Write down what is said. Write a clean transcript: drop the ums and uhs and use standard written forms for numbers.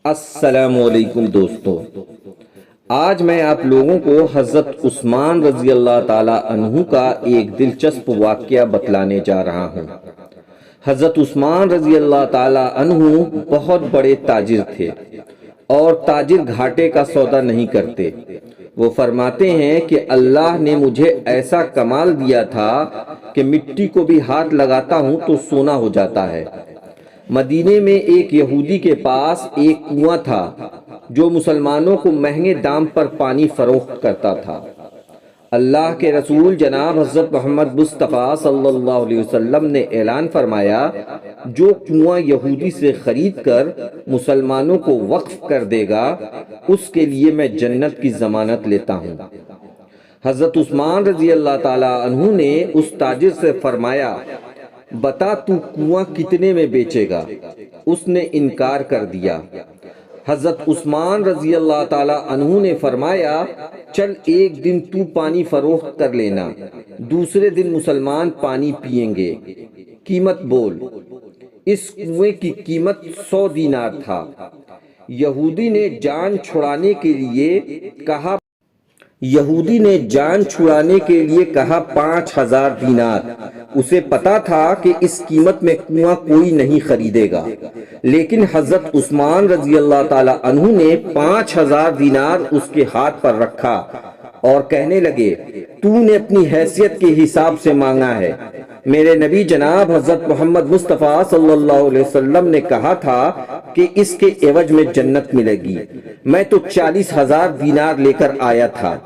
السلام علیکم دوستو، آج میں آپ لوگوں کو حضرت عثمان رضی اللہ تعالی عنہ کا ایک دلچسپ واقعہ بتلانے جا رہا ہوں۔ حضرت عثمان رضی اللہ تعالی عنہ بہت بڑے تاجر تھے اور تاجر گھاٹے کا سودا نہیں کرتے۔ وہ فرماتے ہیں کہ اللہ نے مجھے ایسا کمال دیا تھا کہ مٹی کو بھی ہاتھ لگاتا ہوں تو سونا ہو جاتا ہے۔ مدینے میں ایک یہودی کے پاس ایک کنواں تھا جو مسلمانوں کو مہنگے دام پر پانی فروخت کرتا تھا۔ اللہ کے رسول جناب حضرت محمد مصطفیٰ صلی اللہ علیہ وسلم نے اعلان فرمایا، جو کنواں یہودی سے خرید کر مسلمانوں کو وقف کر دے گا اس کے لیے میں جنت کی ضمانت لیتا ہوں۔ حضرت عثمان رضی اللہ تعالی عنہ نے اس تاجر سے فرمایا، بتا تو کنواں کتنے میں بیچے گا؟ اس نے انکار کر دیا۔ حضرت عثمان رضی اللہ تعالی عنہ نے فرمایا، چل ایک دن تو پانی فروخت کر لینا، دوسرے دن مسلمان پانی پئیں گے، قیمت بول۔ اس کنویں کی قیمت 100 دینار تھا۔ یہودی نے جان چھڑانے کے لیے کہا 5000 دینار۔ اسے پتا تھا کہ اس قیمت میں کنواں کوئی نہیں خریدے گا، لیکن حضرت عثمان رضی اللہ تعالی عنہ نے 5000 دینار اس کے ہاتھ پر رکھا اور کہنے لگے، تو نے اپنی حیثیت کے حساب سے مانگا ہے۔ میرے نبی جناب حضرت محمد مصطفیٰ صلی اللہ علیہ وسلم نے کہا تھا کہ اس کے عوض میں جنت ملے گی۔ میں تو 40,000 دینار لے کر آیا تھا۔